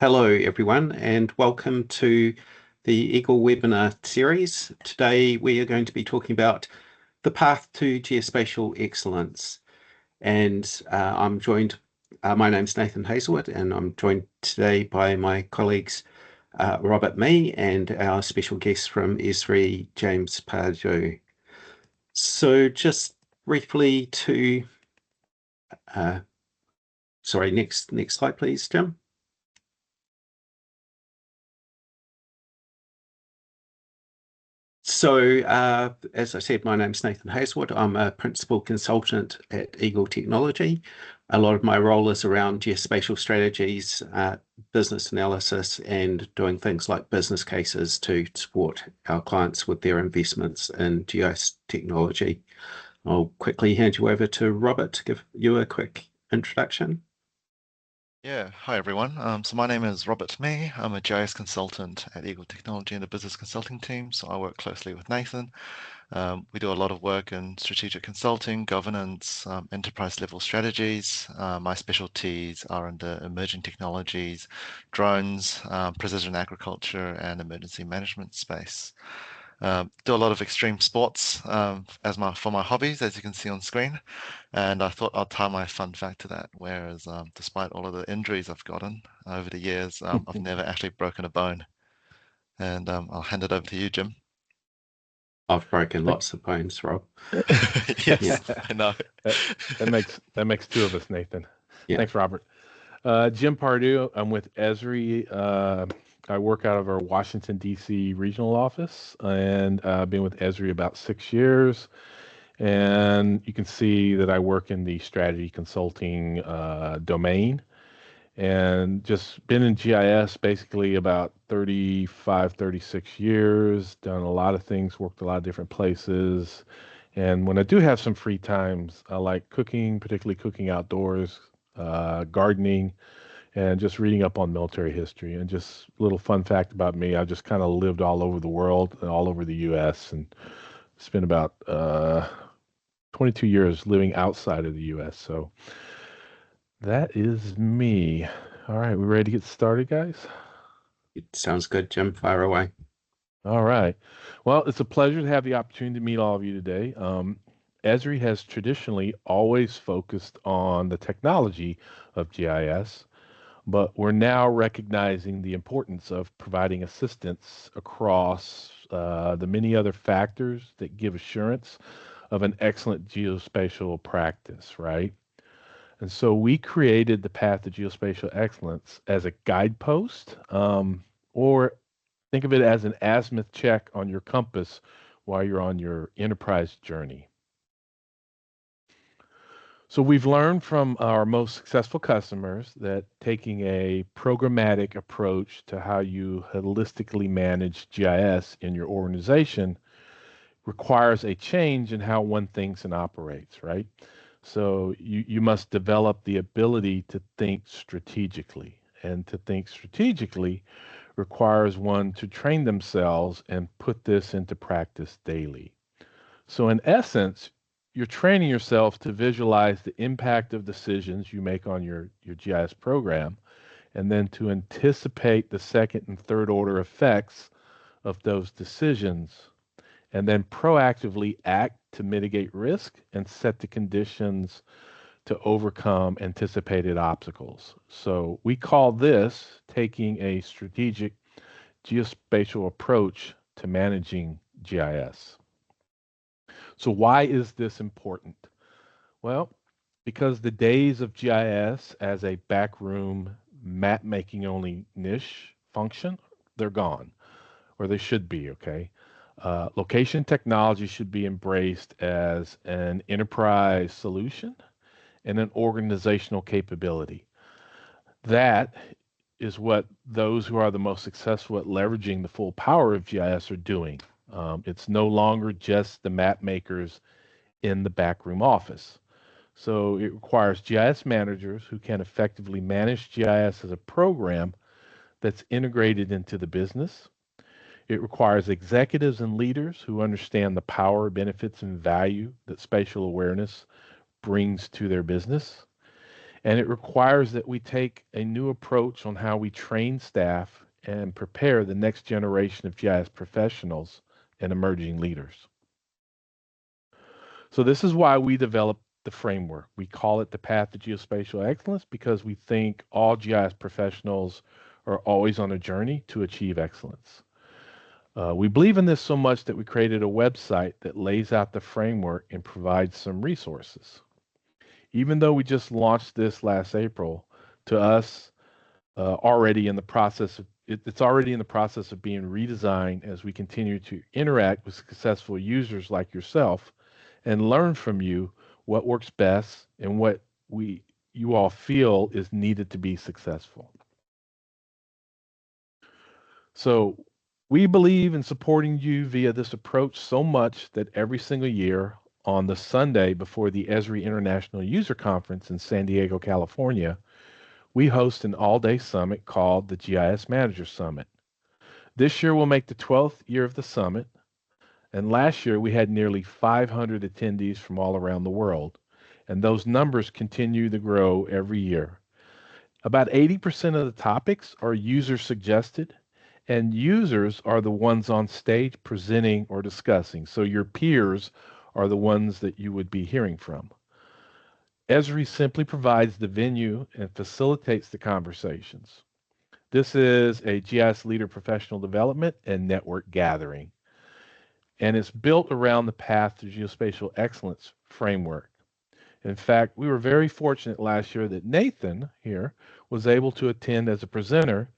Hello, everyone, and welcome to the Eagle webinar series. Today, we are going to be talking about the path to geospatial excellence. And my name's Nathan Hazelwood, and I'm joined today by my colleagues Robert Mee and our special guest from Esri, James Pardew. So just briefly uh, next slide, please, Jim. So, as I said, my name's Nathan Hazelwood. I'm a principal consultant at Eagle Technology. A lot of my role is around geospatial strategies, business analysis, and doing things like business cases to support our clients with their investments in GIS technology. I'll quickly hand you over to Robert to give you a quick introduction. Yeah, hi everyone. So my name is Robert Mee. I'm a GIS consultant at Eagle Technology in the business consulting team. So I work closely with Nathan. We do a lot of work in strategic consulting, governance, enterprise level strategies. My specialties are in the emerging technologies, drones, precision agriculture, and emergency management space. Do a lot of extreme sports for my hobbies, as you can see on screen. And I thought I'd tie my fun fact to that. Whereas, despite all of the injuries I've gotten over the years, I've never actually broken a bone. And I'll hand it over to you, Jim. I've broken lots of bones, Rob. Yes, I know. That makes two of us, Nathan. Yeah. Thanks, Robert. Jim Pardew. I'm with Esri. I work out of our Washington D.C. regional office, and I've been with Esri about 6 years. And you can see that I work in the strategy consulting domain, and just been in GIS basically about 35, 36 years. Done a lot of things, worked a lot of different places. And when I do have some free times, I like cooking, particularly cooking outdoors, gardening, and just reading up on military history. And just a little fun fact about me, I just kind of lived all over the world and all over the U.S. and spent about 22 years living outside of the U.S. So that is me. All right, we ready to get started, guys? It sounds good, Jim. Fire away. All right. Well, it's a pleasure to have the opportunity to meet all of you today. Esri has traditionally always focused on the technology of GIS, but we're now recognizing the importance of providing assistance across the many other factors that give assurance of an excellent geospatial practice, right? And so we created the path to geospatial excellence as a guidepost, or think of it as an azimuth check on your compass while you're on your enterprise journey. So we've learned from our most successful customers that taking a programmatic approach to how you holistically manage GIS in your organization requires a change in how one thinks and operates, right? So you must develop the ability to think strategically. And to think strategically requires one to train themselves and put this into practice daily. So, in essence, you're training yourself to visualize the impact of decisions you make on your GIS program, and then to anticipate the second and third order effects of those decisions, and then proactively act to mitigate risk and set the conditions to overcome anticipated obstacles. So we call this taking a strategic geospatial approach to managing GIS. So why is this important? Well, because the days of GIS as a backroom map making only niche function, they're gone, or they should be, okay? Location technology should be embraced as an enterprise solution and an organizational capability. That is what those who are the most successful at leveraging the full power of GIS are doing. It's no longer just the map makers in the backroom office. So it requires GIS managers who can effectively manage GIS as a program that's integrated into the business. It requires executives and leaders who understand the power, benefits, and value that spatial awareness brings to their business. And it requires that we take a new approach on how we train staff and prepare the next generation of GIS professionals and emerging leaders. So this is why we developed the framework. We call it the Path to Geospatial Excellence because we think all GIS professionals are always on a journey to achieve excellence. We believe in this so much that we created a website that lays out the framework and provides some resources. Even though we just launched this last April, to us, it's already in the process of being redesigned as we continue to interact with successful users like yourself and learn from you what works best and what you all feel is needed to be successful. So we believe in supporting you via this approach so much that every single year on the Sunday before the Esri International User Conference in San Diego, California, we host an all-day summit called the GIS Manager Summit. This year will make the 12th year of the summit, and last year we had nearly 500 attendees from all around the world, and those numbers continue to grow every year. About 80% of the topics are user suggested, and users are the ones on stage presenting or discussing. So your peers are the ones that you would be hearing from. Esri simply provides the venue and facilitates the conversations. This is a GIS leader professional development and network gathering, and it's built around the Path to Geospatial Excellence framework. In fact, we were very fortunate last year that Nathan here was able to attend as a presenter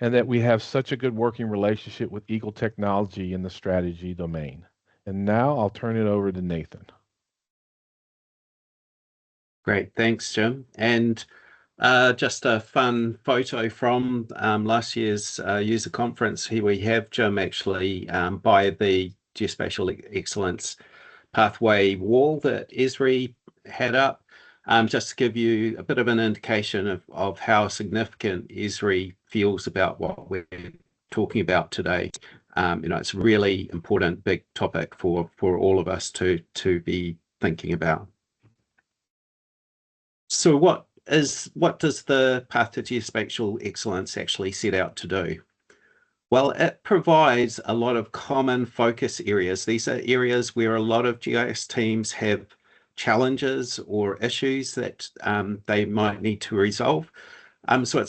and that we have such a good working relationship with Eagle Technology in the strategy domain. And now I'll turn it over to Nathan. Great, thanks, Jim. And just a fun photo from last year's user conference. Here we have Jim actually by the Geospatial Excellence pathway wall that Esri had up, just to give you a bit of an indication of how significant Esri feels about what we're talking about today. It's a really important big topic for all of us to be thinking about. So what does the Path to Geospatial Excellence actually set out to do? Well, it provides a lot of common focus areas. These are areas where a lot of GIS teams have challenges or issues that they might need to resolve. So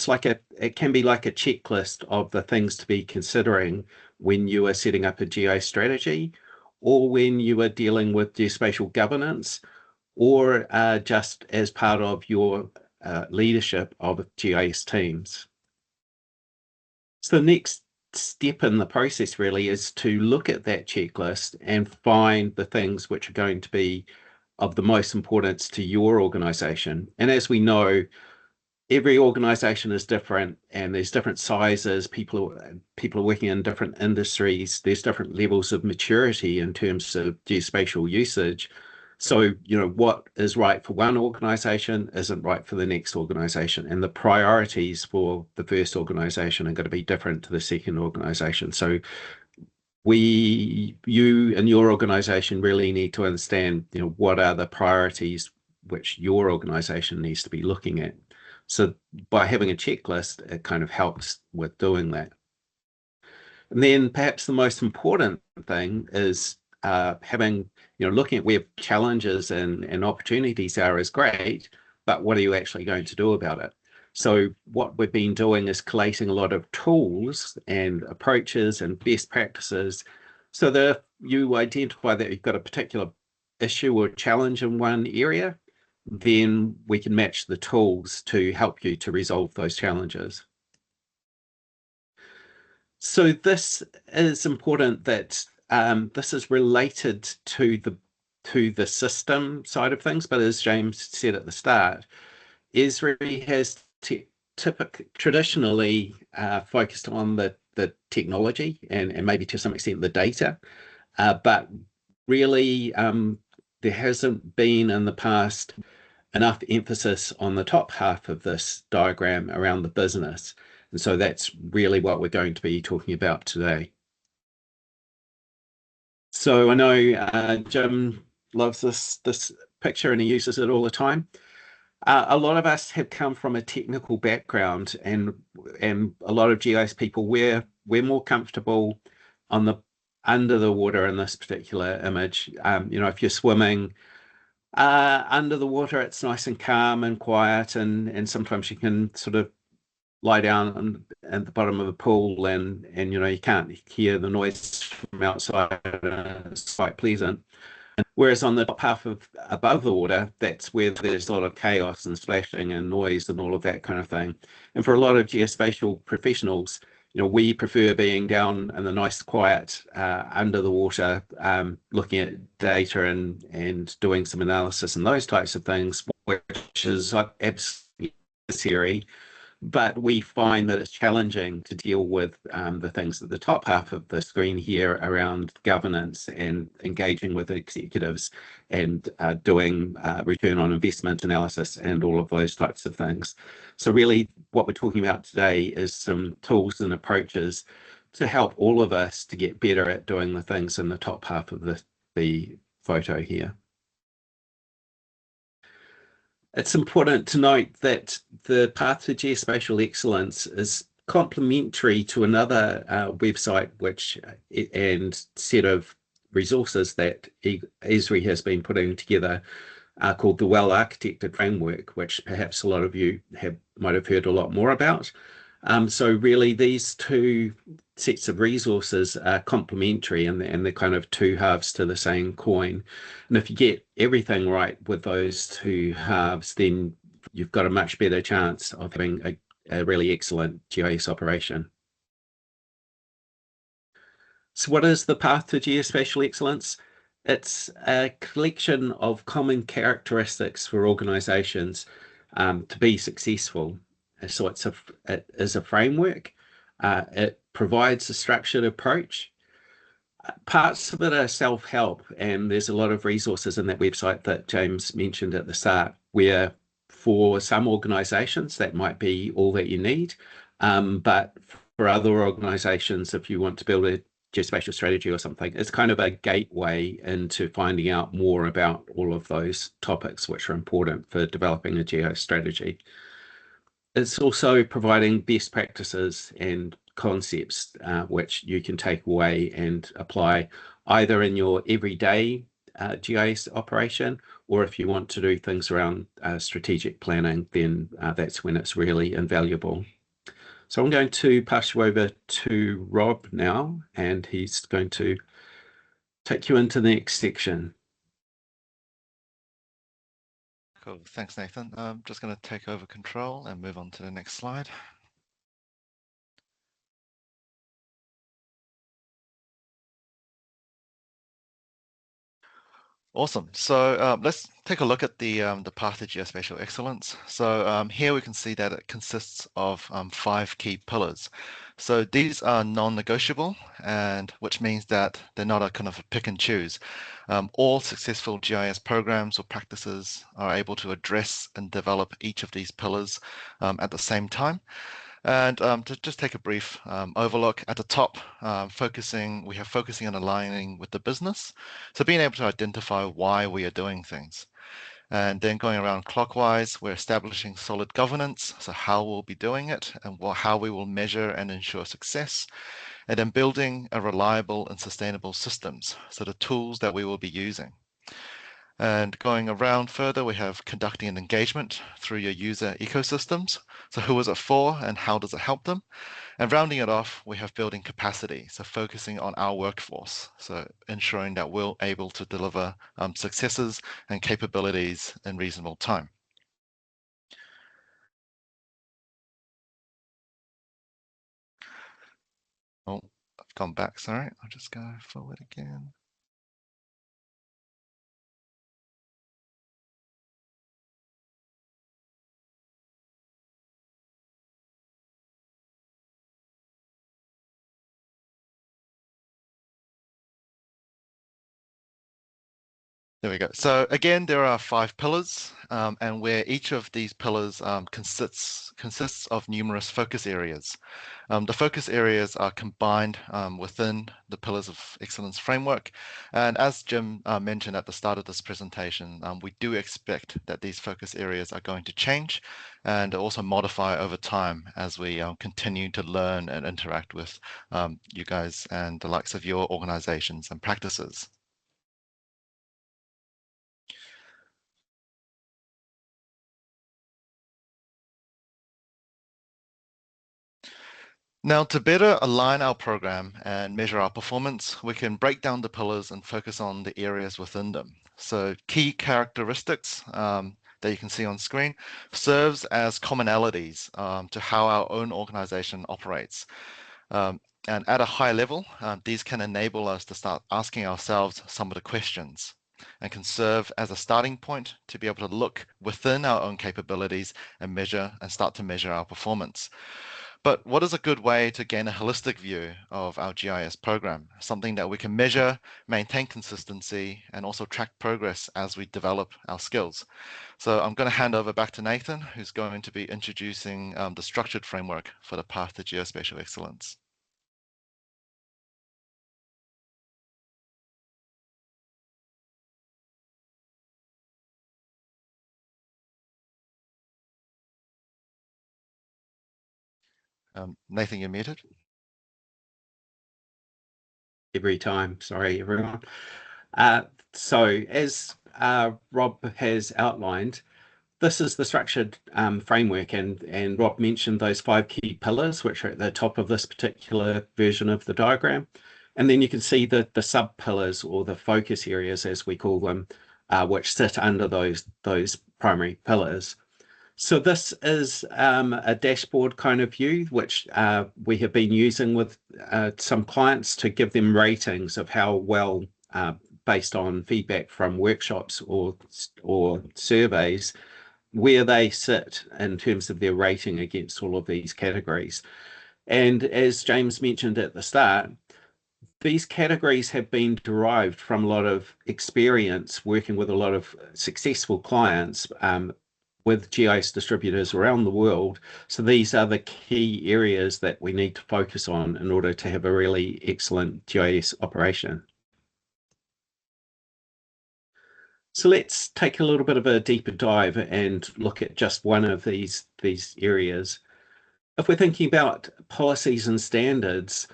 it can be like a checklist of the things to be considering when you are setting up a GIS strategy, or when you are dealing with geospatial governance, or just as part of your leadership of GIS teams. So the next step in the process really is to look at that checklist and find the things which are going to be of the most importance to your organization. And as we know, every organization is different and there's different sizes. People are working in different industries. There's different levels of maturity in terms of geospatial usage. So, what is right for one organization isn't right for the next organization. And the priorities for the first organization are going to be different to the second organization. So you and your organization really need to understand, what are the priorities which your organization needs to be looking at. So by having a checklist, it kind of helps with doing that. And then perhaps the most important thing is having, looking at where challenges and opportunities are is great, but what are you actually going to do about it? So what we've been doing is collating a lot of tools and approaches and best practices so that if you identify that you've got a particular issue or challenge in one area, then we can match the tools to help you to resolve those challenges. So this is important that this is related to the system side of things, but as James said at the start, Esri has traditionally focused on the technology and maybe to some extent the data, but really there hasn't been in the past enough emphasis on the top half of this diagram around the business. And so that's really what we're going to be talking about today. So I know Jim loves this picture and he uses it all the time. A lot of us have come from a technical background, and a lot of GIS people, we're more comfortable on the under the water in this particular image. If you're swimming under the water, it's nice and calm and quiet, and sometimes you can sort of lie down at the bottom of the pool, and you can't hear the noise from outside. It's quite pleasant. Whereas on the top half of above the water, that's where there's a lot of chaos and splashing and noise and all of that kind of thing. And for a lot of geospatial professionals, we prefer being down in the nice quiet under the water, looking at data and doing some analysis and those types of things, which is absolutely necessary, but we find that it's challenging to deal with the things at the top half of the screen here around governance and engaging with executives and doing return on investment analysis and all of those types of things. So really what we're talking about today is some tools and approaches to help all of us to get better at doing the things in the top half of the photo here. It's important to note that the path to geospatial excellence is complementary to another website and set of resources that Esri has been putting together called the Well Architected Framework, which perhaps a lot of you might have heard a lot more about. So really these two sets of resources are complementary, and they're kind of two halves to the same coin. And if you get everything right with those two halves, then you've got a much better chance of having a really excellent GIS operation. So what is the path to geospatial excellence? It's a collection of common characteristics for organizations to be successful. So it is a framework. It provides a structured approach. Parts of it are self-help, and there's a lot of resources in that website that James mentioned at the start, where for some organizations that might be all that you need. But for other organizations, if you want to build a geospatial strategy or something, it's kind of a gateway into finding out more about all of those topics which are important for developing a geo strategy. It's also providing best practices and concepts which you can take away and apply either in your everyday GIS operation, or if you want to do things around strategic planning, then that's when it's really invaluable. So I'm going to pass you over to Rob now, and he's going to take you into the next section. Cool. Thanks, Nathan. I'm just going to take over control and move on to the next slide. Awesome. So let's take a look at the path to geospatial excellence. So here we can see that it consists of 5 key pillars. So these are non-negotiable, and which means that they're not a kind of a pick and choose. All successful GIS programs or practices are able to address and develop each of these pillars at the same time. And to just take a brief overlook at the top, we have focusing on aligning with the business. So being able to identify why we are doing things. And then going around clockwise, we're establishing solid governance. So how we'll be doing it and how we will measure and ensure success. And then building a reliable and sustainable systems. So the tools that we will be using. And going around further, we have conducting an engagement through your user ecosystems. So who is it for and how does it help them? And rounding it off, we have building capacity. So focusing on our workforce. So ensuring that we're able to deliver successes and capabilities in reasonable time. Oh, I've gone back, sorry. I'll just go forward again. There we go. So again, there are 5 pillars, and where each of these pillars consists of numerous focus areas. The focus areas are combined within the Pillars of Excellence framework. And as Jim mentioned at the start of this presentation, we do expect that these focus areas are going to change and also modify over time as we continue to learn and interact with you guys and the likes of your organizations and practices. Now, to better align our program and measure our performance, we can break down the pillars and focus on the areas within them. So key characteristics that you can see on screen serves as commonalities to how our own organization operates. And at a high level, these can enable us to start asking ourselves some of the questions and can serve as a starting point to be able to look within our own capabilities and start to measure our performance. But what is a good way to gain a holistic view of our GIS program? Something that we can measure, maintain consistency, and also track progress as we develop our skills. So I'm going to hand over back to Nathan, who's going to be introducing the structured framework for the path to geospatial excellence. Nathan, you're muted. Every time, sorry, everyone. So as Rob has outlined, this is the structured framework, and Rob mentioned those 5 key pillars, which are at the top of this particular version of the diagram. And then you can see the sub pillars, or the focus areas, as we call them, which sit under those primary pillars. So this is a dashboard kind of view, which we have been using with some clients to give them ratings of how well, based on feedback from workshops or surveys, where they sit in terms of their rating against all of these categories. And as James mentioned at the start, these categories have been derived from a lot of experience working with a lot of successful clients with GIS distributors around the world. So these are the key areas that we need to focus on in order to have a really excellent GIS operation. So let's take a little bit of a deeper dive and look at just one of these areas. If we're thinking about policies and standards,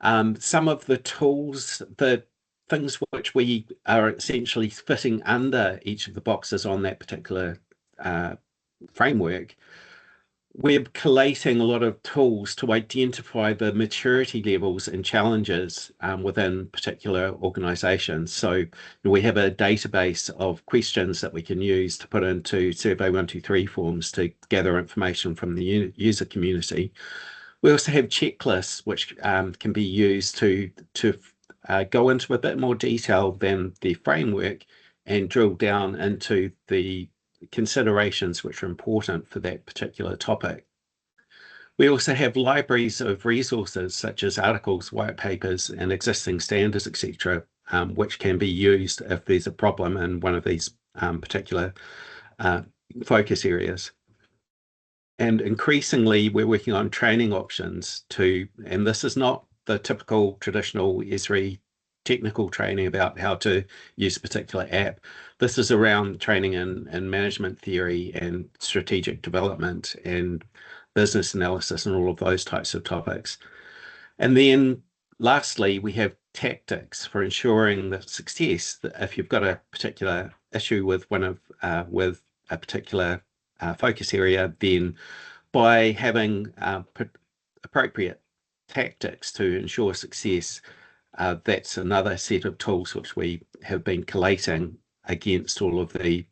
some of the tools, the things which we are essentially fitting under each of the boxes on that particular framework, we're collating a lot of tools to identify the maturity levels and challenges within particular organizations. So we have a database of questions that we can use to put into Survey 123 forms to gather information from the user community. We also have checklists which can be used to go into a bit more detail than the framework and drill down into the considerations which are important for that particular topic. We also have libraries of resources such as articles, white papers, and existing standards, etc., which can be used if there's a problem in one of these particular focus areas. And increasingly, we're working on training options too, and this is not the typical traditional Esri technical training about how to use a particular app. This is around training in management theory and strategic development and business analysis and all of those types of topics. And then lastly, we have tactics for ensuring the success. That if you've got a particular issue with with a particular focus area, then by having appropriate tactics to ensure success, that's another set of tools which we have been collating against all of the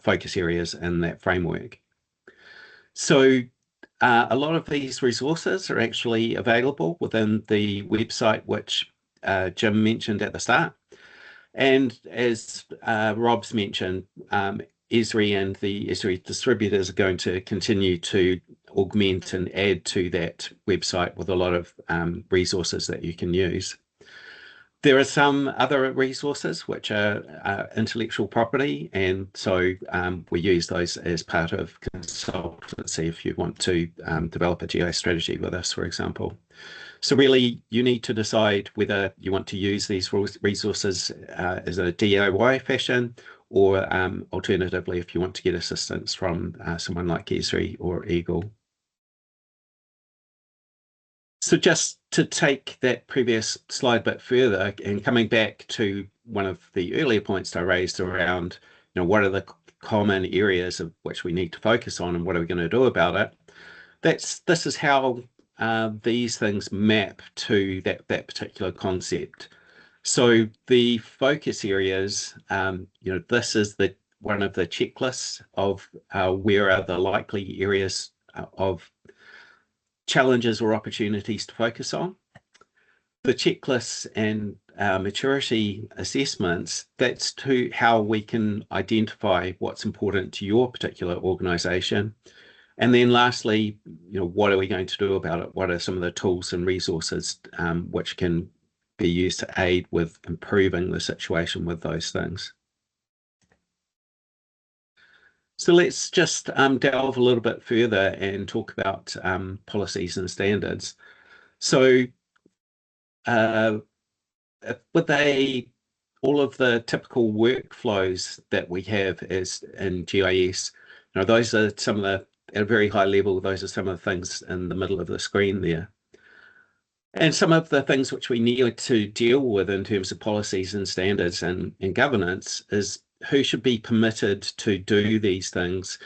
focus areas in that framework. So a lot of these resources are actually available within the website, which Jim mentioned at the start. And as Rob's mentioned, Esri and the Esri distributors are going to continue to augment and add to that website with a lot of resources that you can use. There are some other resources which are intellectual property, and so we use those as part of consultancy if you want to develop a geo strategy with us, for example. So really, you need to decide whether you want to use these resources as a DIY fashion, or alternatively, if you want to get assistance from someone like Esri or Eagle. So just to take that previous slide a bit further and coming back to one of the earlier points I raised around, what are the common areas of which we need to focus on and what are we going to do about it? This is how these things map to that particular concept. So the focus areas, this is one of the checklists of where are the likely areas of challenges or opportunities to focus on. The checklists and maturity assessments, that's to how we can identify what's important to your particular organization. And then lastly, what are we going to do about it? What are some of the tools and resources which can be used to aid with improving the situation with those things? So let's just delve a little bit further and talk about policies and standards. So with all of the typical workflows that we have as in GIS, those are some of the, at a very high level, those are some of the things in the middle of the screen there. And some of the things which we need to deal with in terms of policies and standards and governance is who should be permitted to do these things,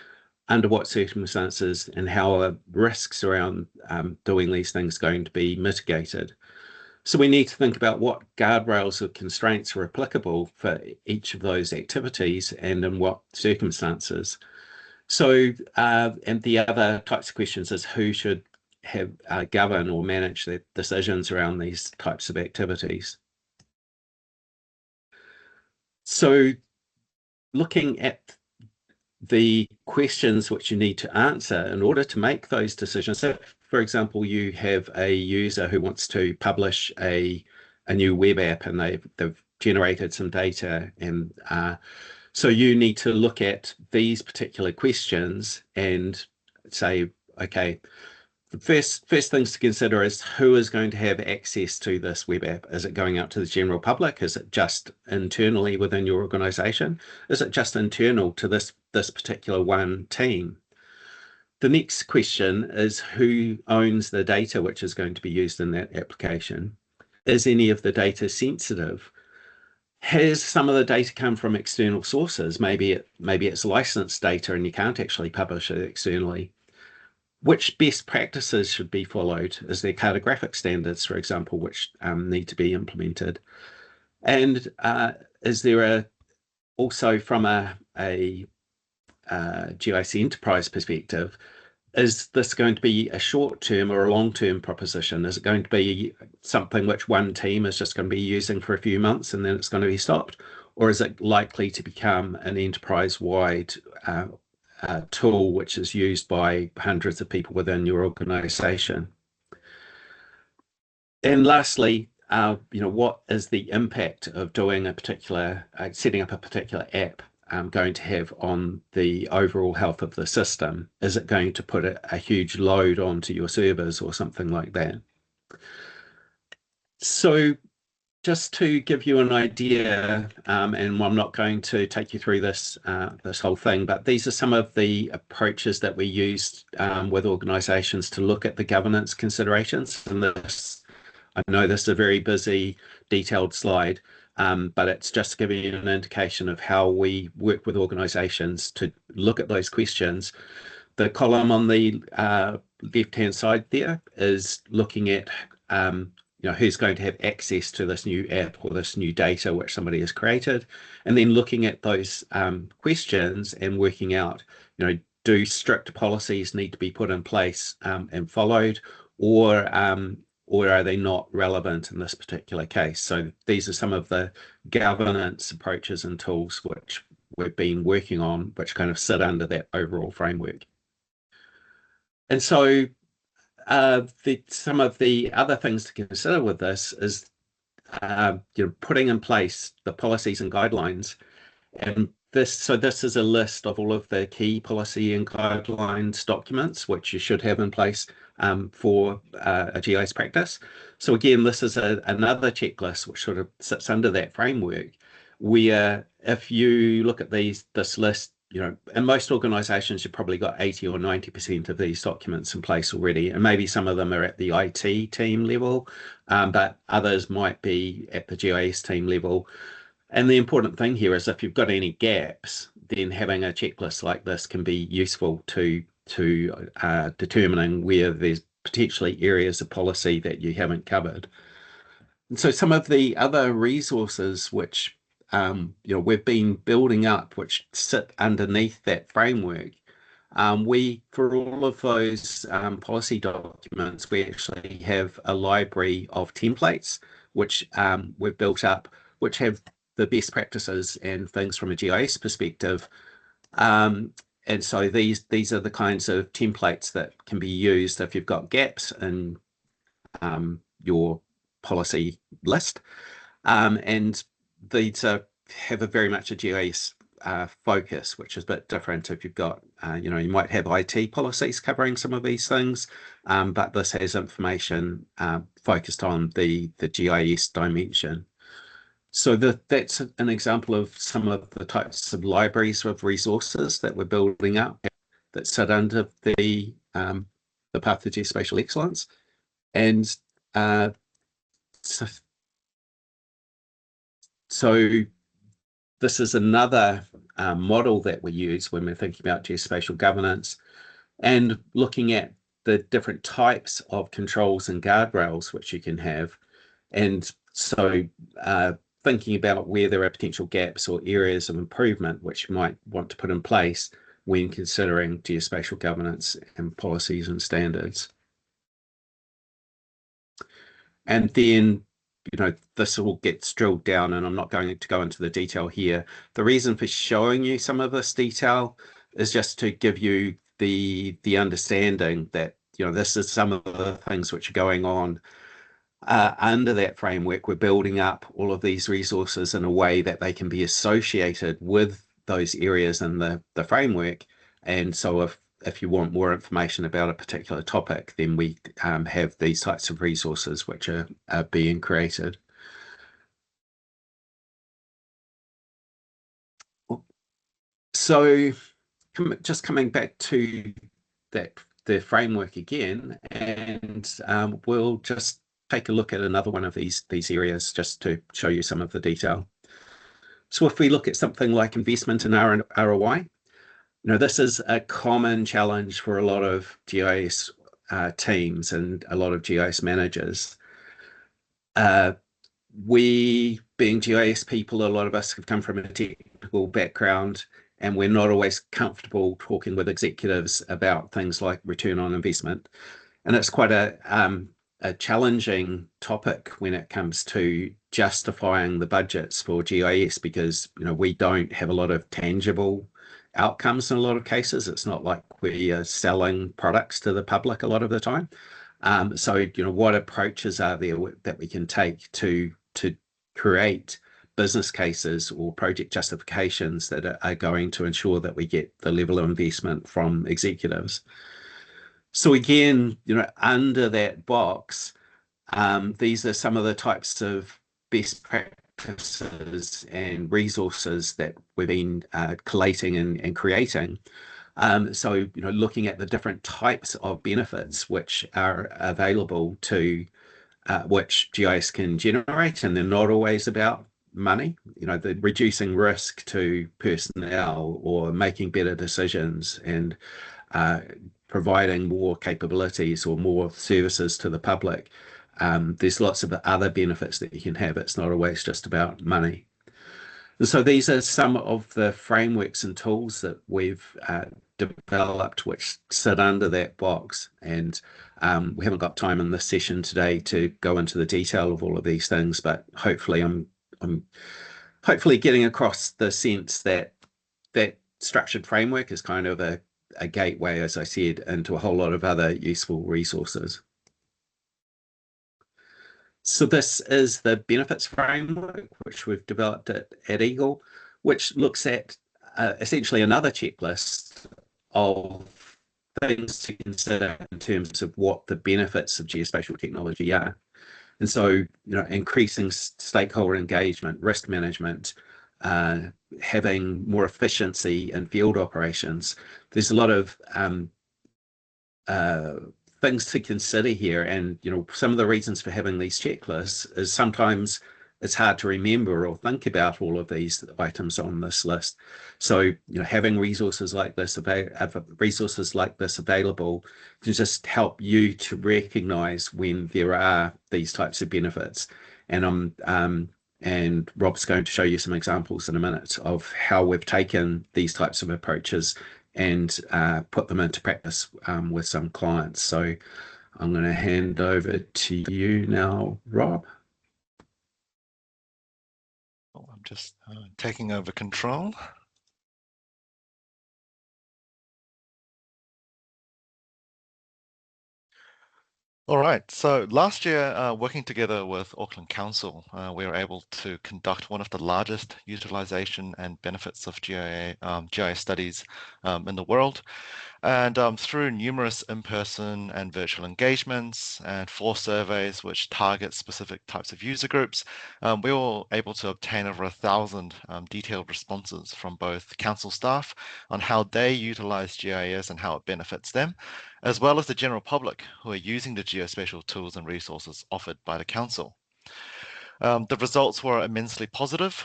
under what circumstances, and how are risks around doing these things going to be mitigated. So we need to think about what guardrails or constraints are applicable for each of those activities and in what circumstances. So, and the other types of questions is who should have govern or manage the decisions around these types of activities. So looking at the questions which you need to answer in order to make those decisions. So, for example, you have a user who wants to publish a new web app, and they've generated some data, and so you need to look at these particular questions and say, okay, the first things to consider is who is going to have access to this web app. Is it going out to the general public? Is it just internally within your organization? Is it just internal to this particular one team? The next question is who owns the data which is going to be used in that application? Is any of the data sensitive? Has some of the data come from external sources? Maybe it's licensed data and you can't actually publish it externally. Which best practices should be followed? Is there cartographic standards, for example, which need to be implemented? And is there also from a GIS enterprise perspective, is this going to be a short-term or a long-term proposition? Is it going to be something which one team is just going to be using for a few months and then it's going to be stopped? Or is it likely to become an enterprise-wide tool which is used by hundreds of people within your organization? And lastly, what is the impact of doing a particular, setting up a particular app going to have on the overall health of the system? Is it going to put a huge load onto your servers or something like that? So just to give you an idea, and I'm not going to take you through this whole thing, but these are some of the approaches that we used with organizations to look at the governance considerations. And I know this is a very busy, detailed slide, but it's just giving you an indication of how we work with organizations to look at those questions. The column on the left-hand side there is looking at who's going to have access to this new app or this new data which somebody has created, and then looking at those questions and working out, do strict policies need to be put in place and followed, or are they not relevant in this particular case? So these are some of the governance approaches and tools which we've been working on, which kind of sit under that overall framework. And so some of the other things to consider with this is putting in place the policies and guidelines. And this is a list of all of the key policy and guidelines documents which you should have in place for a GIS practice. So again, this is another checklist which sort of sits under that framework, where if you look at this list, in most organizations, you've probably got 80 or 90% of these documents in place already, and maybe some of them are at the IT team level, but others might be at the GIS team level. And the important thing here is if you've got any gaps, then having a checklist like this can be useful to determining where there's potentially areas of policy that you haven't covered. And so some of the other resources which we've been building up, which sit underneath that framework, for all of those policy documents, we actually have a library of templates which we've built up, which have the best practices and things from a GIS perspective. And so these are the kinds of templates that can be used if you've got gaps in your policy list. And these have a very much a GIS focus, which is a bit different if you've got, you might have IT policies covering some of these things, but this has information focused on the GIS dimension. So that's an example of some of the types of libraries of resources that we're building up that sit under the path to geospatial excellence. And so this is another model that we use when we're thinking about geospatial governance and looking at the different types of controls and guardrails which you can have. And so thinking about where there are potential gaps or areas of improvement which you might want to put in place when considering geospatial governance and policies and standards. And then, this all gets drilled down, and I'm not going to go into the detail here. The reason for showing you some of this detail is just to give you the understanding that, this is some of the things which are going on under that framework. We're building up all of these resources in a way that they can be associated with those areas in the framework. And so if you want more information about a particular topic, then we have these types of resources which are being created. So just coming back to the framework again, and we'll just take a look at another one of these areas just to show you some of the detail. So if we look at something like investment in ROI, this is a common challenge for a lot of GIS teams and a lot of GIS managers. We, being GIS people, a lot of us have come from a technical background, and we're not always comfortable talking with executives about things like return on investment. And it's quite a challenging topic when it comes to justifying the budgets for GIS, because we don't have a lot of tangible outcomes in a lot of cases. It's not like we are selling products to the public a lot of the time. So what approaches are there that we can take to create business cases or project justifications that are going to ensure that we get the level of investment from executives? So again, under that box, these are some of the types of best practices and resources that we've been collating and creating. So, looking at the different types of benefits which are available to which GIS can generate, and they're not always about money. The reducing risk to personnel or making better decisions and providing more capabilities or more services to the public. There's lots of other benefits that you can have. It's not always just about money. And so these are some of the frameworks and tools that we've developed which sit under that box. And we haven't got time in this session today to go into the detail of all of these things, but hopefully I'm hopefully getting across the sense that that structured framework is kind of a gateway, as I said, into a whole lot of other useful resources. So this is the benefits framework, which we've developed at Eagle, which looks at essentially another checklist of things to consider in terms of what the benefits of geospatial technology are. And so, increasing stakeholder engagement, risk management, uh, having more efficiency in field operations. There's a lot of uh, things to consider here. And, some of the reasons for having these checklists is sometimes it's hard to remember or think about all of these items on this list. So, having resources like this available can just help you to recognize when there are these types of benefits. And Rob's going to show you some examples in a minute of how we've taken these types of approaches and put them into practice with some clients. So I'm going to hand over to you now, Rob. Oh, I'm just taking over control. All right, so last year, working together with Auckland Council, we were able to conduct one of the largest utilization and benefits of GIS studies in the world. And through numerous in-person and virtual engagements and 4 surveys which target specific types of user groups, we were able to obtain over 1,000 detailed responses from both council staff on how they utilize GIS and how it benefits them, as well as the general public who are using the geospatial tools and resources offered by the council. The results were immensely positive.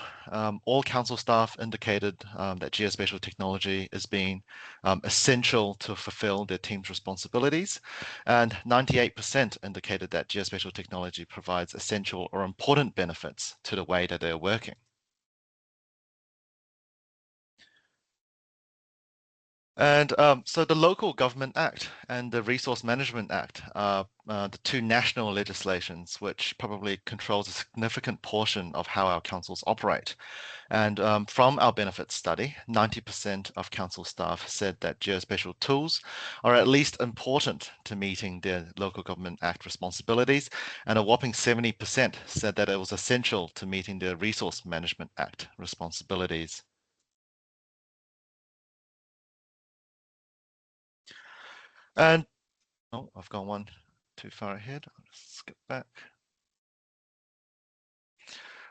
All council staff indicated that geospatial technology is being essential to fulfill their team's responsibilities, and 98% indicated that geospatial technology provides essential or important benefits to the way that they're working. And so the Local Government Act and the Resource Management Act are the 2 national legislations which probably controls a significant portion of how our councils operate. And from our benefits study, 90% of council staff said that geospatial tools are at least important to meeting their Local Government Act responsibilities, and a whopping 70% said that it was essential to meeting their Resource Management Act responsibilities. And oh, I've gone one too far ahead. I'll skip back.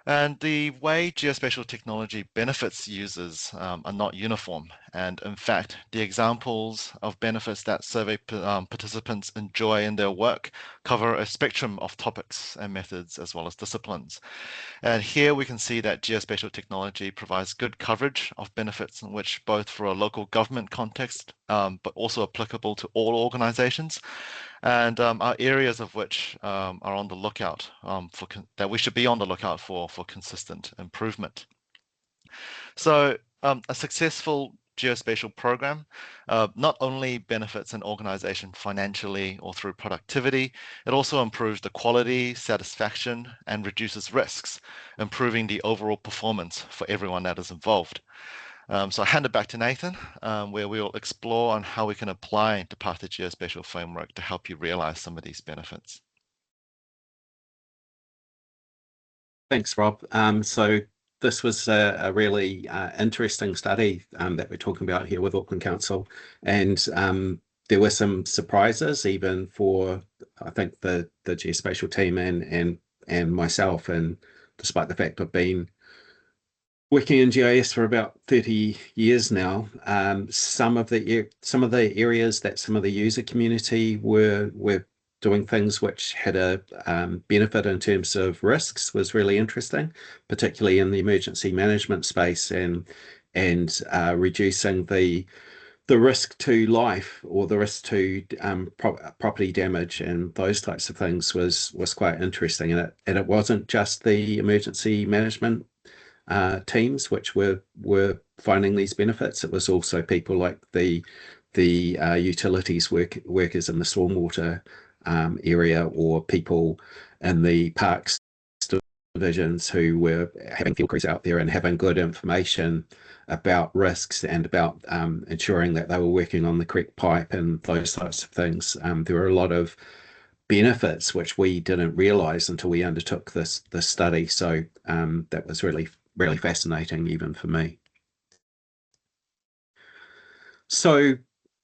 And the way geospatial technology benefits users are not uniform. And in fact, the examples of benefits that survey participants enjoy in their work cover a spectrum of topics and methods as well as disciplines. And here we can see that geospatial technology provides good coverage of benefits in which both for a local government context, but also applicable to all organizations, and are areas of which are on the lookout that we should be on the lookout for consistent improvement. So a successful geospatial program not only benefits an organization financially or through productivity, it also improves the quality, satisfaction, and reduces risks, improving the overall performance for everyone that is involved. So I hand it back to Nathan, where we'll explore on how we can apply the Path to Geospatial framework to help you realize some of these benefits. Thanks, Rob. So this was a really interesting study that we're talking about here with Auckland Council, and there were some surprises even for I think the geospatial team and myself. And despite the fact I've been working in GIS for about 30 years now, some of the areas that some of the user community were doing things which had a benefit in terms of risks was really interesting, particularly in the emergency management space and reducing the risk to life or the risk to property damage and those types of things was quite interesting. And it wasn't just the emergency management teams which were finding these benefits. It was also people like the utilities workers in the stormwater area, or people in the parks divisions who were having field crews out there and having good information about risks and about ensuring that they were working on the correct pipe and those types of things. There were a lot of benefits which we didn't realize until we undertook this study. So that was really fascinating even for me. So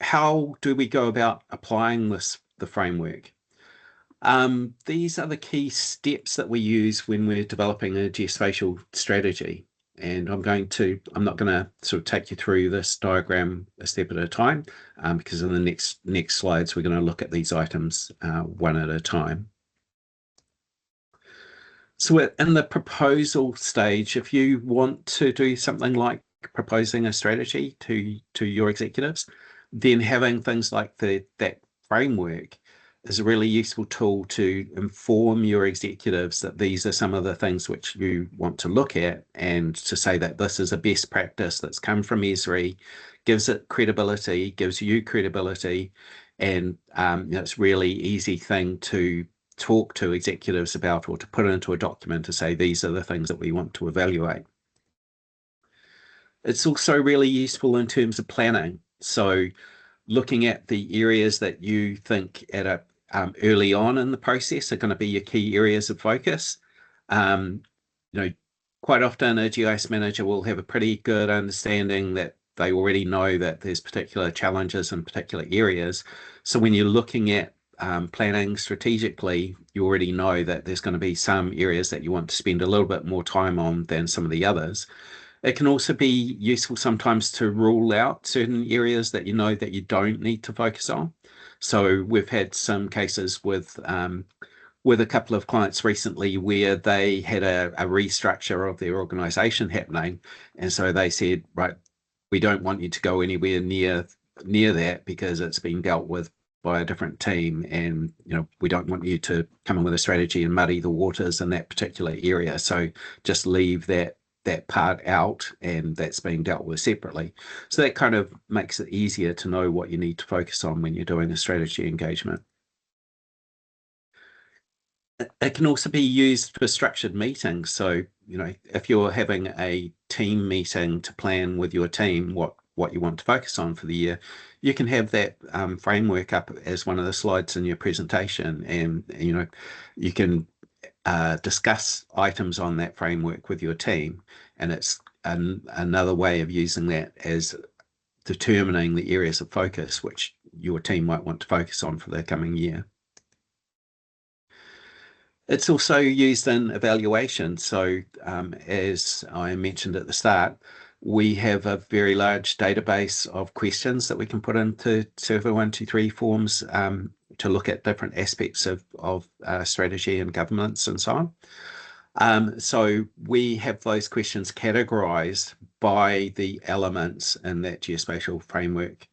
how do we go about applying the framework? These are the key steps that we use when we're developing a geospatial strategy. And I'm not going to sort of take you through this diagram a step at a time, because in the next slides, we're going to look at these items one at a time. So in the proposal stage, if you want to do something like proposing a strategy to your executives, then having things like that framework is a really useful tool to inform your executives that these are some of the things which you want to look at, and to say that this is a best practice that's come from Esri, gives it credibility, gives you credibility, and it's really easy thing to talk to executives about, or to put into a document to say these are the things that we want to evaluate. It's also really useful in terms of planning. So looking at the areas that you think early on in the process are going to be your key areas of focus. Um, quite often a GIS manager will have a pretty good understanding that they already know that there's particular challenges in particular areas. So when you're looking at planning strategically, you already know that there's going to be some areas that you want to spend a little bit more time on than some of the others. It can also be useful sometimes to rule out certain areas that you know that you don't need to focus on. So we've had some cases with a couple of clients recently where they had a restructure of their organization happening. And so they said, right, we don't want you to go anywhere near that because it's been dealt with by a different team. And, we don't want you to come in with a strategy and muddy the waters in that particular area. So just leave that part out, and that's being dealt with separately. So that kind of makes it easier to know what you need to focus on when you're doing a strategy engagement. It can also be used for structured meetings. So, if you're having a team meeting to plan with your team what you want to focus on for the year, you can have that framework up as one of the slides in your presentation, and you can discuss items on that framework with your team. And it's another way of using that as determining the areas of focus which your team might want to focus on for the coming year. It's also used in evaluation. So as I mentioned at the start, we have a very large database of questions that we can put into Survey 123 forms to look at different aspects of strategy and governance and so on. So we have those questions categorized by the elements in that geospatial framework.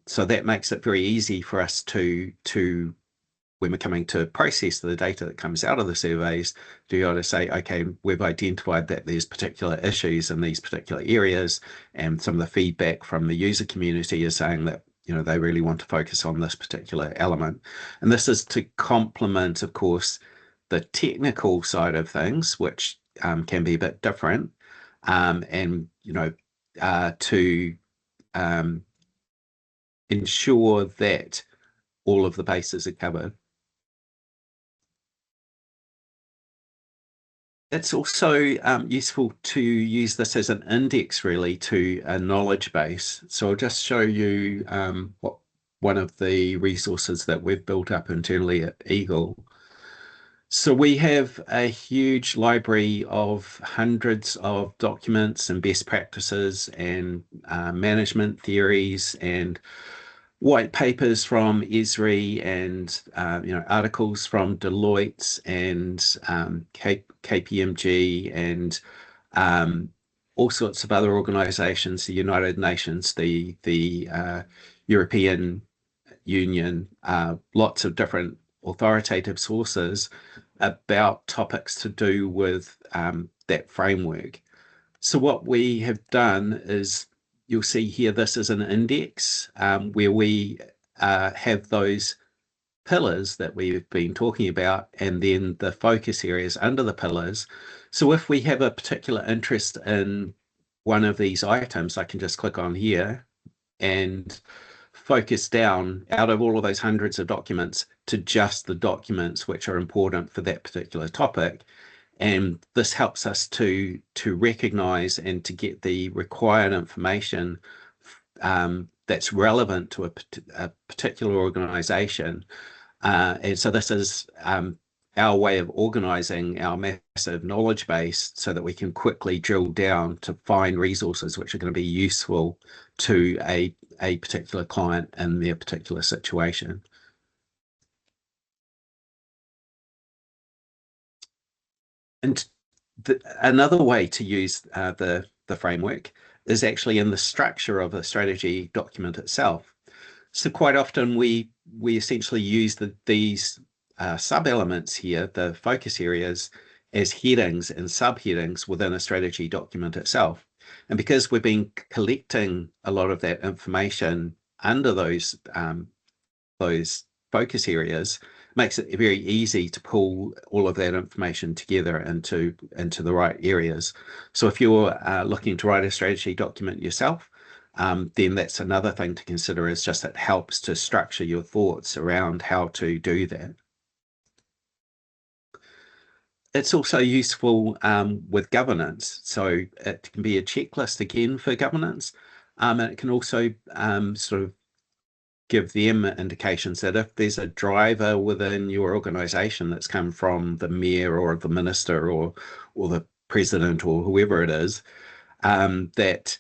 So that makes it very easy for us to when we're coming to process the data that comes out of the surveys, to be able to say, okay, we've identified that there's particular issues in these particular areas, and some of the feedback from the user community is saying that they really want to focus on this particular element. And this is to complement, of course, the technical side of things, which can be a bit different, and to ensure that all of the bases are covered. It's also useful to use this as an index, really, to a knowledge base. So I'll just show you what one of the resources that we've built up internally at Eagle. So we have a huge library of hundreds of documents and best practices and management theories and white papers from Esri, and articles from Deloitte and KPMG, and all sorts of other organizations, the United Nations, the European Union, lots of different authoritative sources about topics to do with that framework. So what we have done is, you'll see here, this is an index where we have those pillars that we've been talking about, and then the focus areas under the pillars. So if we have a particular interest in one of these items, I can just click on here and focus down out of all of those hundreds of documents to just the documents which are important for that particular topic. And this helps us to recognize and to get the required information that's relevant to a particular organization. And so this is our way of organizing our massive knowledge base so that we can quickly drill down to find resources which are going to be useful to a particular client in their particular situation. And another way to use the framework is actually in the structure of the strategy document itself. So quite often we essentially use these sub-elements here, the focus areas, as headings and subheadings within a strategy document itself. And because we've been collecting a lot of that information under those focus areas, makes it very easy to pull all of that information together into the right areas. So if you're looking to write a strategy document yourself, then that's another thing to consider, is just it helps to structure your thoughts around how to do that. It's also useful with governance. So it can be a checklist again for governance. And it can also sort of give them indications that if there's a driver within your organization that's come from the mayor or the minister or the president or whoever it is, that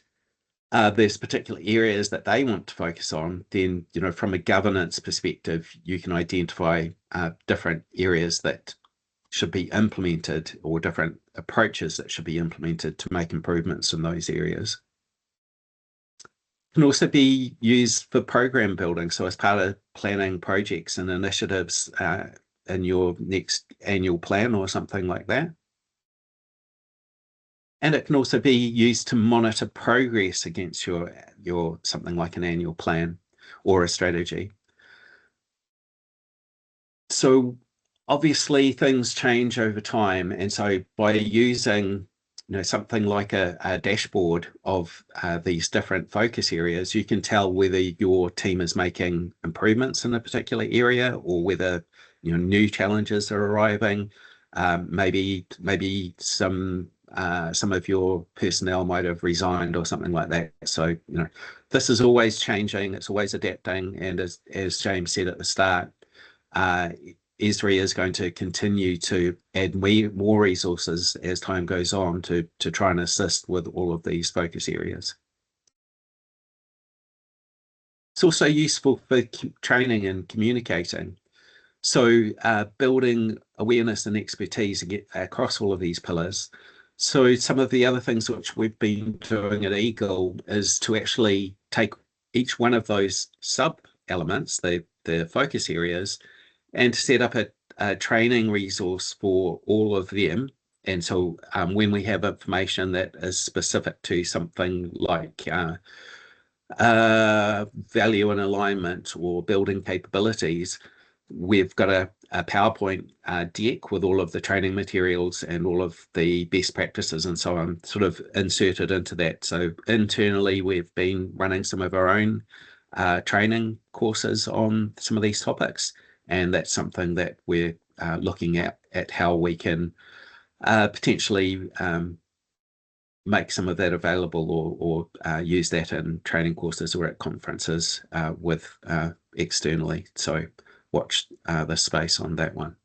there's particular areas that they want to focus on, then, from a governance perspective, you can identify different areas that should be implemented, or different approaches that should be implemented to make improvements in those areas. Can also be used for program building. So as part of planning projects and initiatives in your next annual plan or something like that. And it can also be used to monitor progress against your something like an annual plan or a strategy. So obviously things change over time. And so by using something like a dashboard of these different focus areas, you can tell whether your team is making improvements in a particular area, or whether new challenges are arriving. Maybe some of your personnel might have resigned or something like that. So this is always changing, it's always adapting, and as James said at the start, Esri is going to continue to add more resources as time goes on to try and assist with all of these focus areas. It's also useful for training and communicating. So building awareness and expertise across all of these pillars. So some of the other things which we've been doing at Eagle is to actually take each one of those sub-elements, the focus areas, and to set up a training resource for all of them. And so when we have information that is specific to something like value and alignment or building capabilities, we've got a PowerPoint deck with all of the training materials and all of the best practices and so on sort of inserted into that. So internally, we've been running some of our own training courses on some of these topics. And that's something that we're looking at how we can potentially make some of that available, or use that in training courses or at conferences with externally. So watch the space on that one.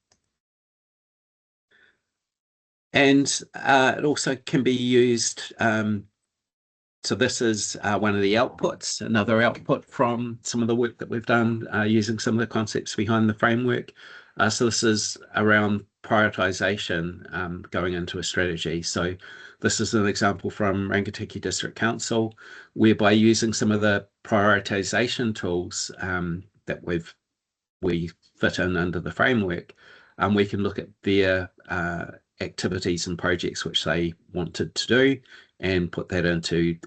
And it also can be used, so this is one of the outputs, another output from some of the work that we've done using some of the concepts behind the framework. So this is around prioritization going into a strategy. So this is an example from Rangitikei District Council, whereby using some of the prioritization tools that we fit in under the framework, we can look at their activities and projects which they wanted to do, and put that into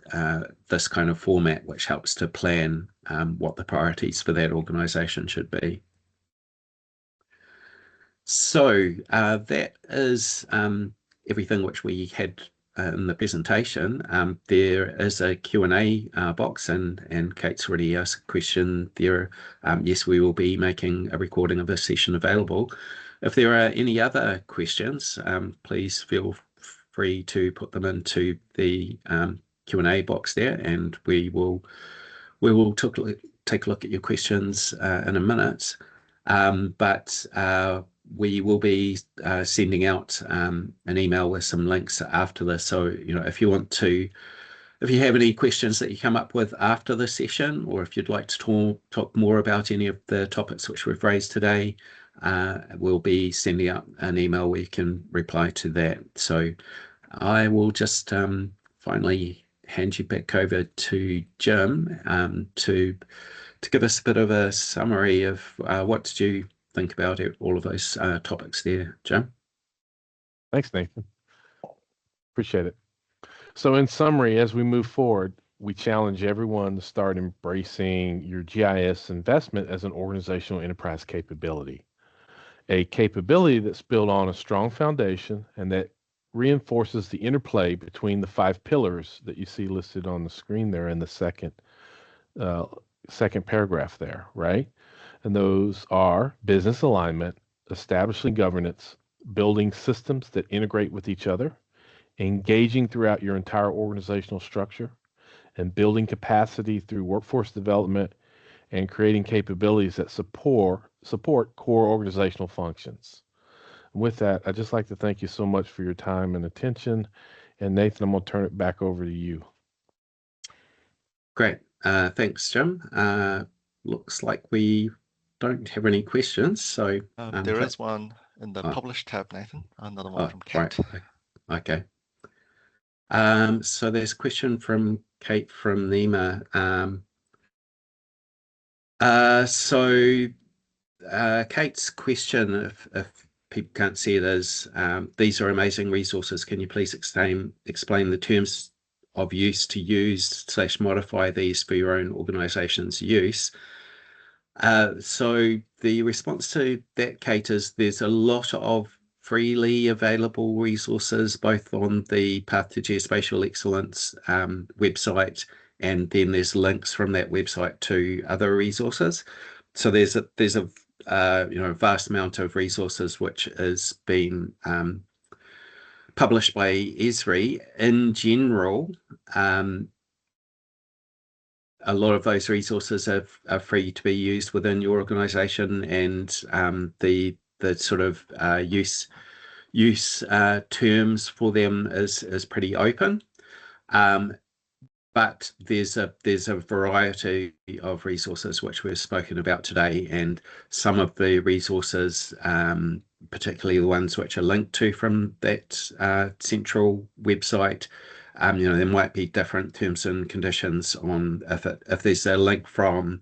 this kind of format, which helps to plan what the priorities for that organisation should be. So that is everything which we had in the presentation, there is a Q&A box, and Kate's already asked a question there. Yes, we will be making a recording of this session available. If there are any other questions, please feel free to put them into the Q&A box there, and we will take a look at your questions in a minute. But we will be sending out an email with some links after this. So, if you have any questions that you come up with after the session, or if you'd like to talk more about any of the topics which we've raised today, we'll be sending out an email where you can reply to that. So I will just finally hand you back over to Jim to give us a bit of a summary of what did you think about all of those topics there, Jim? Thanks, Nathan. Appreciate it. So in summary, as we move forward, we challenge everyone to start embracing your GIS investment as an organizational enterprise capability, a capability that's built on a strong foundation and that reinforces the interplay between the 5 pillars that you see listed on the screen there in the second paragraph there, right? And those are business alignment, establishing governance, building systems that integrate with each other, engaging throughout your entire organizational structure, and building capacity through workforce development and creating capabilities that support core organizational functions. And with that, I'd just like to thank you so much for your time and attention. And Nathan, I'm going to turn it back over to you. Great. Thanks, Jim. Looks like we don't have any questions. So there is one in the Publish tab, Nathan. Another one from Kate. Right. Okay. So there's a question from Kate from NEMA. Kate's question, if people can't see it, is these are amazing resources. Can you please explain the terms of use to use/modify these for your own organization's use? So the response to that, Kate, is there's a lot of freely available resources, both on the Path to Geospatial Excellence website, and then there's links from that website to other resources. So there's a vast amount of resources which is being published by Esri. In general, a lot of those resources are free to be used within your organization, and the sort of use terms for them is pretty open. But there's a variety of resources which we've spoken about today, and some of the resources, particularly the ones which are linked to from that central website, there might be different terms and conditions on if there's a link from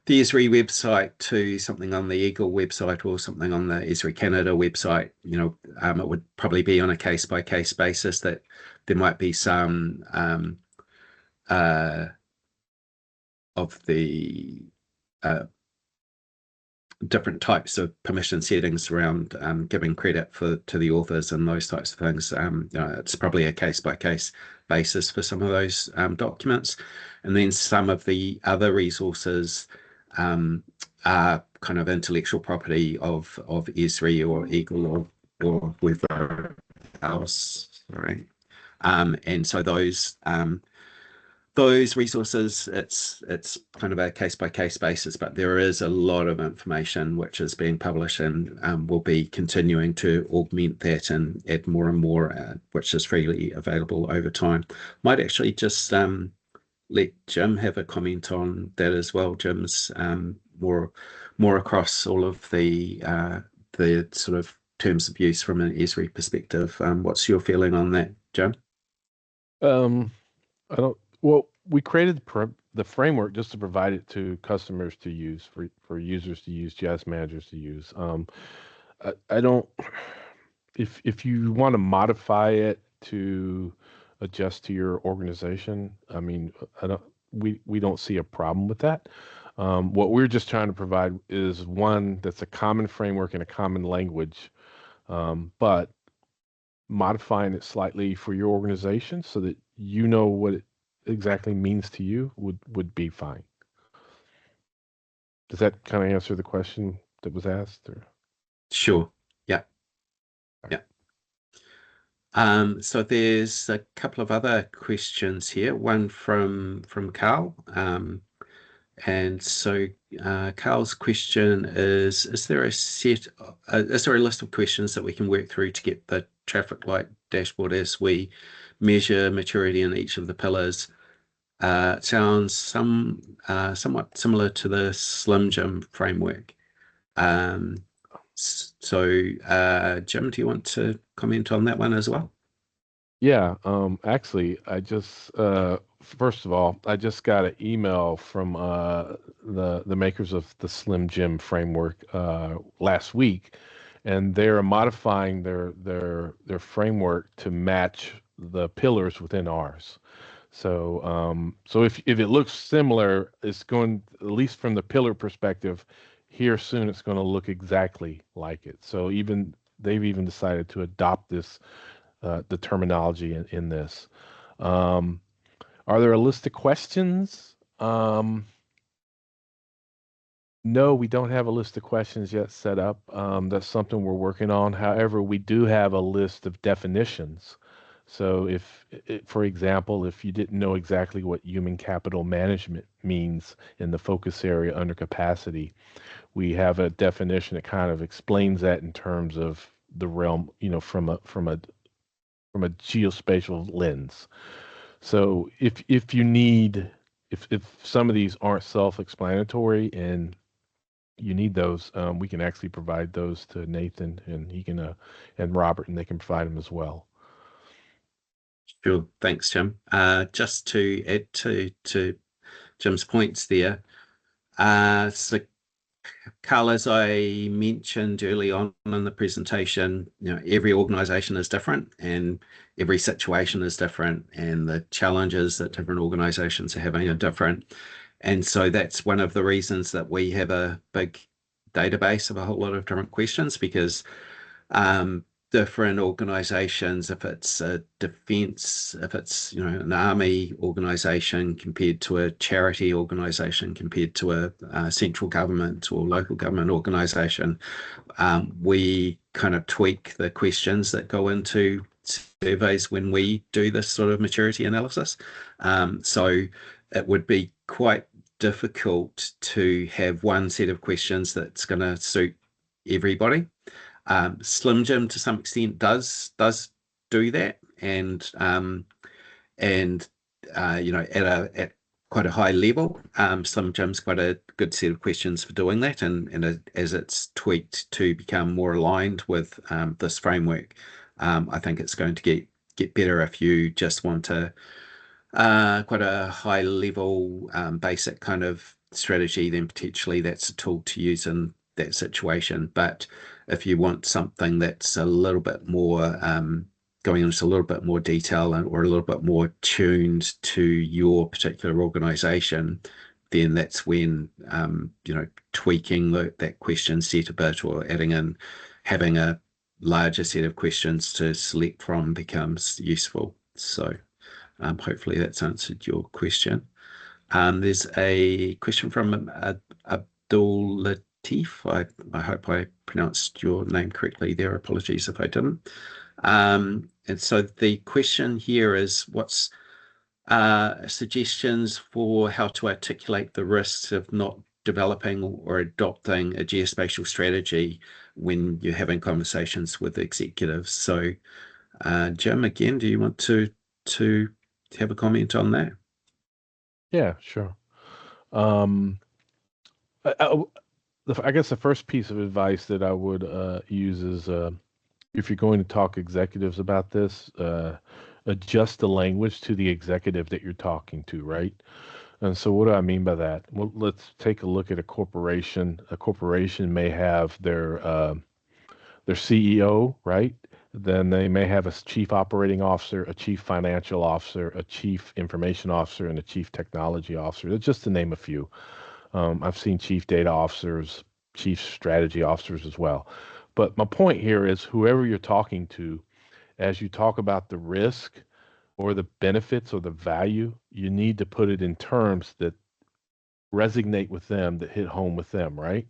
the Esri website to something on the Eagle website or something on the Esri Canada website. It would probably be on a case-by-case basis that there might be some of the different types of permission settings around giving credit to the authors and those types of things. It's probably a case-by-case basis for some of those documents. And then some of the other resources are kind of intellectual property of Esri or Eagle or whoever else, right? And so those resources, it's kind of a case-by-case basis, but there is a lot of information which is being published, and we'll be continuing to augment that and add more and more, which is freely available over time. Might actually just let Jim have a comment on that as well. Jim's more across all of the sort of terms of use from an Esri perspective. What's your feeling on that, Jim? Well, we created the framework just to provide it to customers to use, for users to use, GIS managers to use. I don't. If you want to modify it to adjust to your organization, I mean, we don't see a problem with that. What we're just trying to provide is one that's a common framework and a common language, but modifying it slightly for your organization so that you know what it exactly means to you would be fine. Does that kind of answer the question that was asked? Or? Sure. Yeah. Yeah. So there's a couple of other questions here. One from Carl. And so Carl's question is there a is there a list of questions that we can work through to get the traffic light dashboard as we measure maturity in each of the pillars? It sounds somewhat similar to the Slim Jim framework. Um, Jim, do you want to comment on that one as well? Yeah, actually, I just first of all, I just got an email from the makers of the Slim Jim framework last week, and they're modifying their framework to match the pillars within ours. So if it looks similar, it's going, at least from the pillar perspective, here soon it's going to look exactly like it. So even they've even decided to adopt this the terminology in this. Um, are there a list of questions? No, we don't have a list of questions yet set up. That's something we're working on. However, we do have a list of definitions. So for example, if you didn't know exactly what human capital management means in the focus area under capacity, we have a definition that kind of explains that in terms of the realm, from a geospatial lens. So if you need if some of these aren't self-explanatory and you need those, we can actually provide those to Nathan and he can and Robert, and they can provide them as well. Sure. Thanks, Jim. Just to add to Jim's points there, so Carl, as I mentioned early on in the presentation, every organization is different and every situation is different, and the challenges that different organizations are having are different. And so that's one of the reasons that we have a big database of a whole lot of different questions, because different organizations, if it's a defense, if it's an army organization compared to a charity organization compared to a central government or local government organization, we kind of tweak the questions that go into surveys when we do this sort of maturity analysis. So it would be quite difficult to have one set of questions that's going to suit everybody. Slim Jim to some extent does do that, and at quite a high level, Slim Jim's quite a good set of questions for doing that, and as it's tweaked to become more aligned with this framework, I think it's going to get better if you just want to quite a high level basic kind of strategy, then potentially that's a tool to use in that situation. But if you want something that's a little bit more going into a little bit more detail or a little bit more tuned to your particular organization, then that's when tweaking that question set a bit, or adding in having a larger set of questions to select from becomes useful. So hopefully that's answered your question. There's a question from Abdul Latif. I hope I pronounced your name correctly there. Apologies if I didn't. And so the question here is, what's suggestions for how to articulate the risks of not developing or adopting a geospatial strategy when you're having conversations with executives? So, Jim, again, do you want to have a comment on that? Yeah, sure. Um, I guess the first piece of advice that I would use is if you're going to talk to executives about this, adjust the language to the executive that you're talking to, right? And so, what do I mean by that? Well, let's take a look at a corporation. A corporation may have their CEO, right? Then they may have a chief operating officer, a chief financial officer, a chief information officer, and a chief technology officer. That's just to name a few. I've seen chief data officers, chief strategy officers as well. But my point here is whoever you're talking to, as you talk about the risk or the benefits or the value, you need to put it in terms that resonate with them, that hit home with them, right?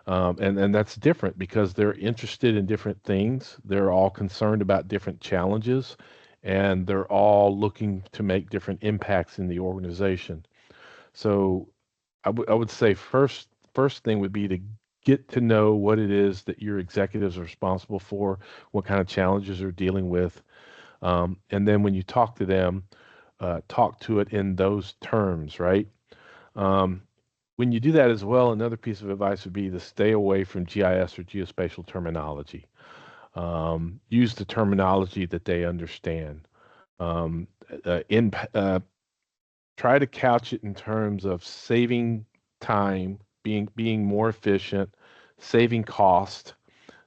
And that's different because they're interested in different things. They're all concerned about different challenges, and they're all looking to make different impacts in the organization. So I would say first thing would be to get to know what it is that your executives are responsible for, what kind of challenges they're dealing with, and then when you talk to them, talk to it in those terms, right? Um, when you do that as well, another piece of advice would be to stay away from GIS or geospatial terminology. Use the terminology that they understand. Um, in Try to couch it in terms of saving time, being more efficient, saving cost,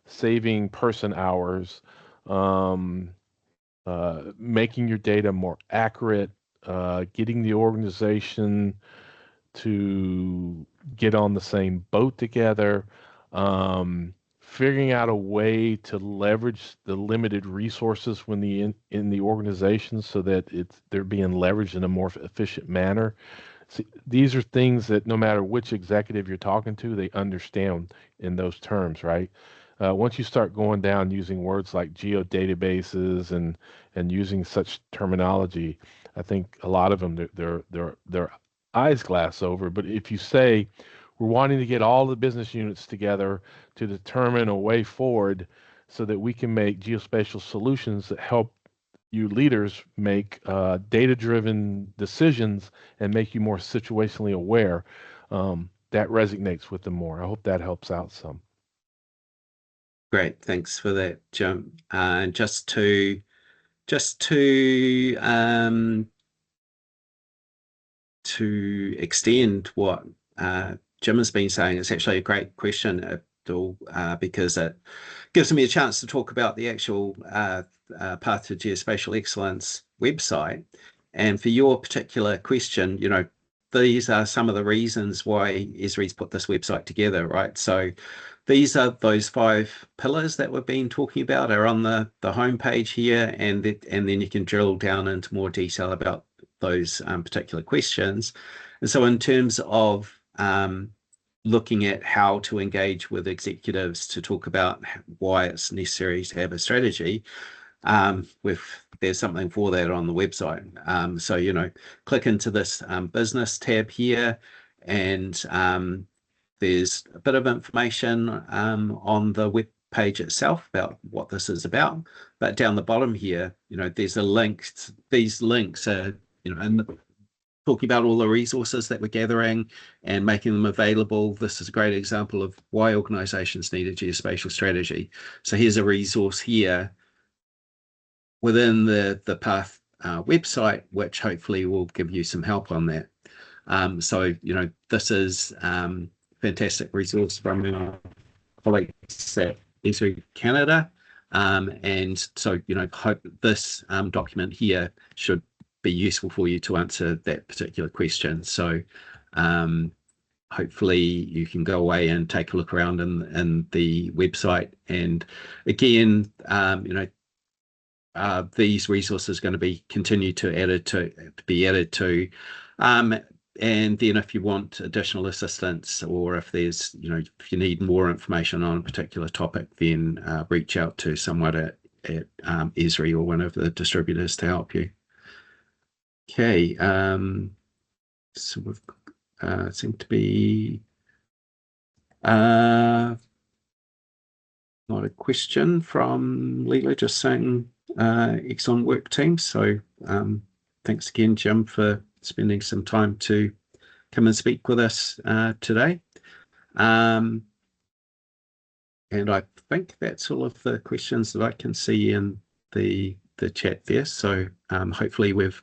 saving person hours, um, making your data more accurate, getting the organization to get on the same boat together, figuring out a way to leverage the limited resources when in the organization so that they're being leveraged in a more efficient manner. See, these are things that no matter which executive you're talking to, they understand in those terms, right? Once you start going down using words like geodatabases and using such terminology, I think a lot of them their eyes glass over. But if you say we're wanting to get all the business units together to determine a way forward so that we can make geospatial solutions that help you leaders make data-driven decisions and make you more situationally aware, that resonates with them more. I hope that helps out some. Great, thanks for that, Jim. And just to extend what Jim has been saying, it's actually a great question, Abdul, because it gives me a chance to talk about the actual Path to Geospatial Excellence website. And for your particular question, these are some of the reasons why Esri's put this website together, right? So these are those 5 pillars that we've been talking about are on the homepage here, and then you can drill down into more detail about those particular questions. And so in terms of looking at how to engage with executives to talk about why it's necessary to have a strategy, there's something for that on the website. So, click into this business tab here, and there's a bit of information on the web page itself about what this is about. But down the bottom here, there's a link. These links are, and talking about all the resources that we're gathering and making them available. This is a great example of why organizations need a geospatial strategy. So here's a resource here within the Path website, which hopefully will give you some help on that. So, this is fantastic resource from our colleagues at Esri Canada. And so, hope this document here should be useful for you to answer that particular question. So hopefully you can go away and take a look around in the website. And again, these resources are going to be continued to be added to. And then if you want additional assistance, or if there's, if you need more information on a particular topic, then reach out to someone at Esri or one of the distributors to help you. Okay, so we've seem to be not a question from Leela, just saying excellent work, team. So thanks again, Jim, for spending some time to come and speak with us today. And I think that's all of the questions that I can see in the chat there. So hopefully we've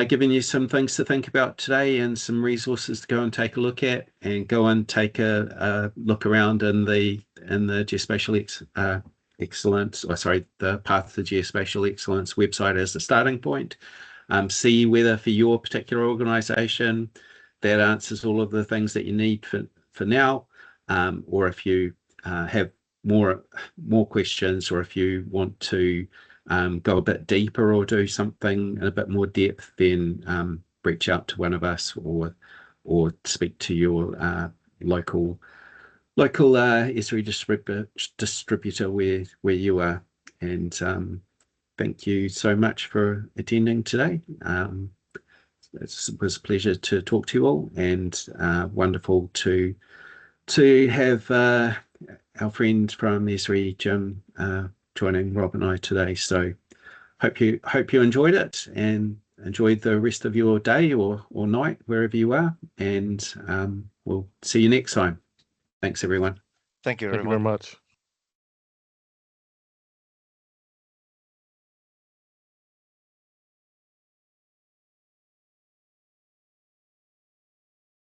given you some things to think about today and some resources to go and take a look at, and go and take a look around in the Geospatial Excellence, or sorry, the Path to Geospatial Excellence website as a starting point. See whether for your particular organization that answers all of the things that you need for now, or if you have more questions, or if you want to go a bit deeper or do something in a bit more depth, then reach out to one of us or speak to your local Esri distributor where you are. And thank you so much for attending today. It was a pleasure to talk to you all, and wonderful to have our friend from Esri, Jim, joining Rob and I today. So hope you enjoyed it and enjoyed the rest of your day or night wherever you are. And we'll see you next time. Thanks, everyone. Thank you, Thank you very everyone. much.